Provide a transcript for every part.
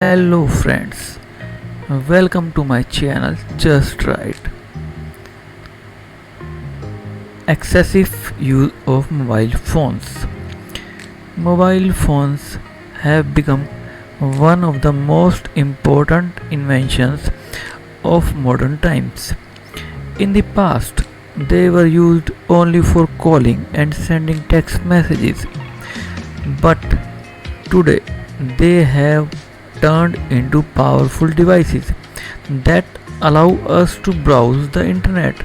Hello friends, welcome to my channel Just Right. Excessive use of mobile phones. Mobile phones have become one of the most important inventions of modern times. In the past, they were used only for calling and sending text messages, but today they have turned into powerful devices that allow us to browse the internet,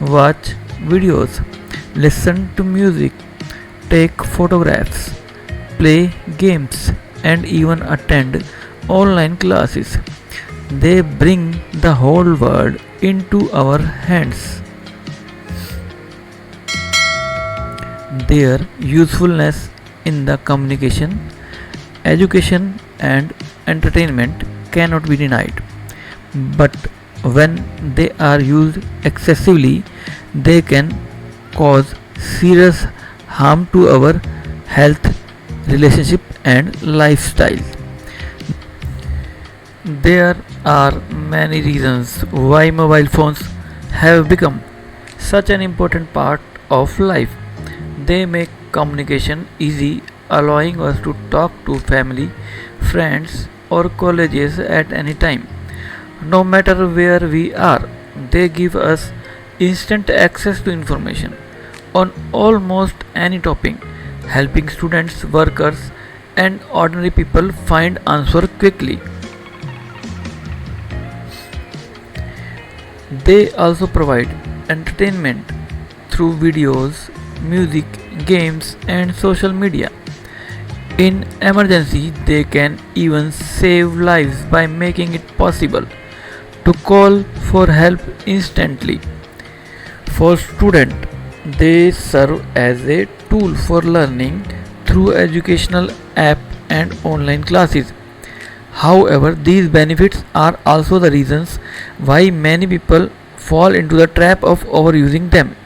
watch videos, listen to music, take photographs, play games, and even attend online classes. They bring the whole world into our hands. Their usefulness in the communication, education, and entertainment cannot be denied. But when they are used excessively, they can cause serious harm to our health, relationship, and lifestyle. There are many reasons why mobile phones have become such an important part of life. They make communication easy, allowing us to talk to family, friends, or colleges at any time. No matter where we are, they give us instant access to information on almost any topic, helping students, workers, and ordinary people find answer quickly. They also provide entertainment through videos, music, games, and social media. In emergency, they can even save lives by making it possible to call for help instantly. For students, they serve as a tool for learning through educational app and online classes. However, these benefits are also the reasons why many people fall into the trap of overusing them.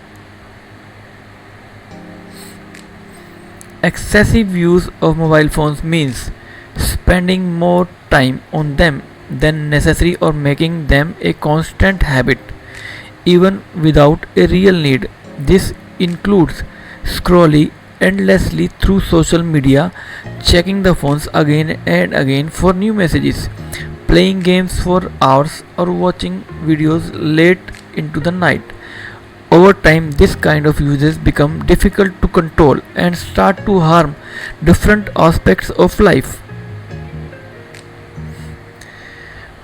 Excessive use of mobile phones means spending more time on them than necessary or making them a constant habit, even without a real need. This includes scrolling endlessly through social media, checking the phones again and again for new messages, playing games for hours, or watching videos late into the night. Over time, this kind of uses become difficult to control and start to harm different aspects of life.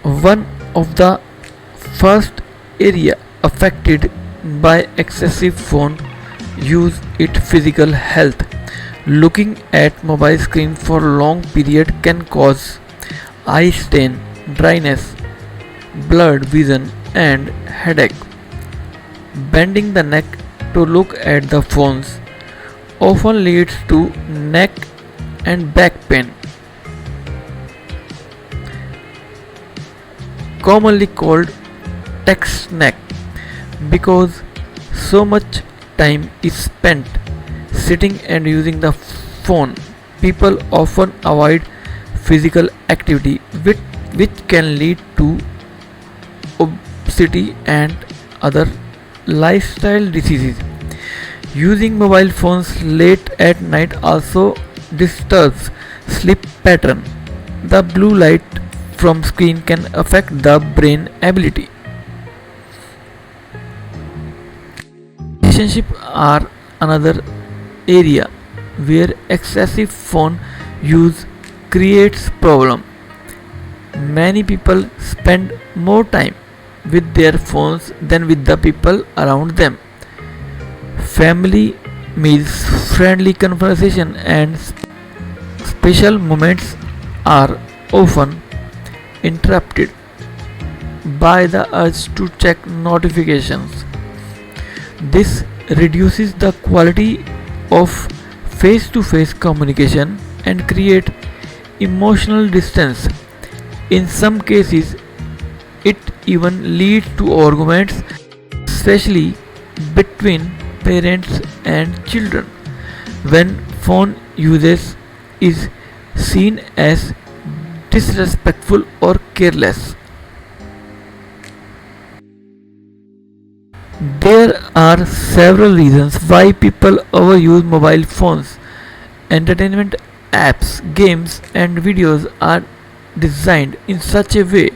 One of the first area affected by excessive phone use is physical health. Looking at mobile screen for long period can cause eye strain, dryness, blurred vision, and headache. Bending the neck to look at the phones often leads to neck and back pain, commonly called text neck, because so much time is spent sitting and using the phone. People often avoid physical activity, which can lead to obesity and other lifestyle diseases. Using mobile phones late at night also disturbs sleep pattern. The blue light from screen can affect the brain ability. Relationships are another area where excessive phone use creates problem. Many people spend more time with their phones than with the people around them. Family meals, friendly conversation, and special moments are often interrupted by the urge to check notifications. This reduces the quality of face to face communication and create emotional distance. In some cases, it even leads to arguments, especially between parents and children. When phone usage is seen as disrespectful, or careless. There are several reasons why people overuse mobile phones. Entertainment apps, games, and videos are designed in such a way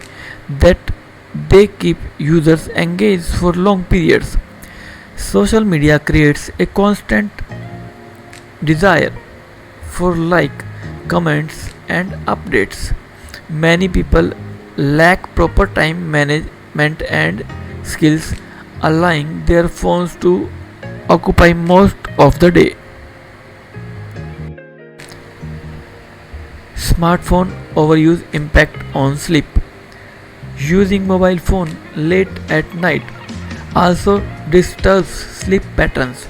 that they keep users engaged for long periods. Social media creates a constant desire for like, comments, and updates. Many people lack proper time management and skills, allowing their phones to occupy most of the day. Smartphone overuse impact on sleep. Using mobile phone late at night also disturbs sleep patterns.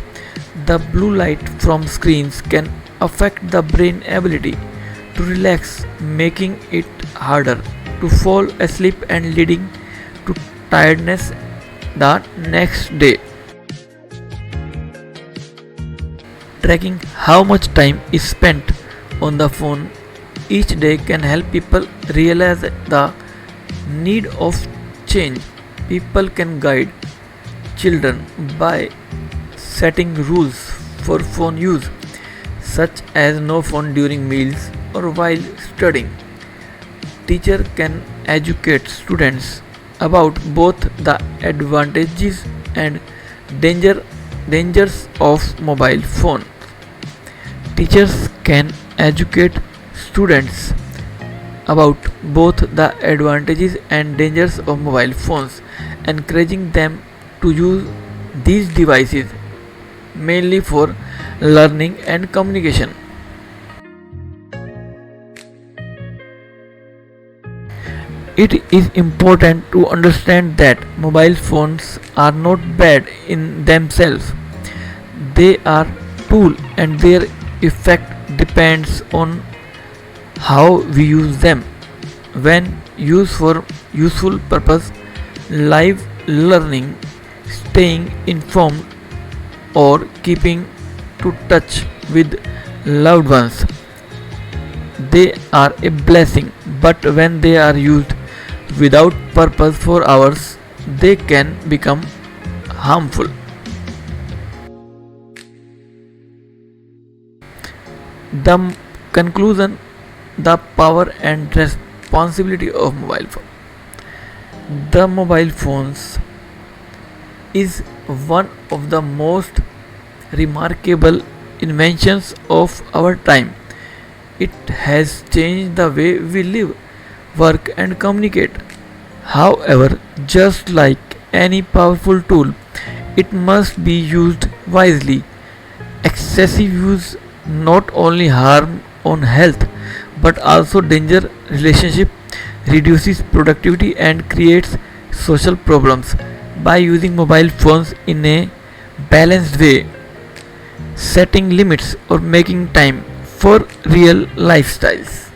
The blue light from screens can affect the brain ability to relax, making it harder to fall asleep and leading to tiredness the next day. Tracking how much time is spent on the phone each day can help people realize the need of change. People can guide children by setting rules for phone use, such as no phone during meals or while studying. Teacher can educate students about both the advantages and danger, dangers of mobile phone. Teachers can educate students about both the advantages and dangers of mobile phones, encouraging them to use these devices mainly for learning and communication. It is important to understand that mobile phones are not bad in themselves. They are tool and their effect depends on how we use them. When used for useful purpose, live learning, staying informed, or keeping to touch with loved ones, they are a blessing. But when they are used without purpose for hours, they can become harmful. The conclusion: the power and responsibility of mobile phone. The mobile phones is one of the most remarkable inventions of our time. It has changed the way we live, work, and communicate. However, just like any powerful tool, it must be used wisely. Excessive use not only harm on health but also danger relationship, reduces productivity, and creates social problems. By using mobile phones in a balanced way, setting limits, or making time for real lifestyles.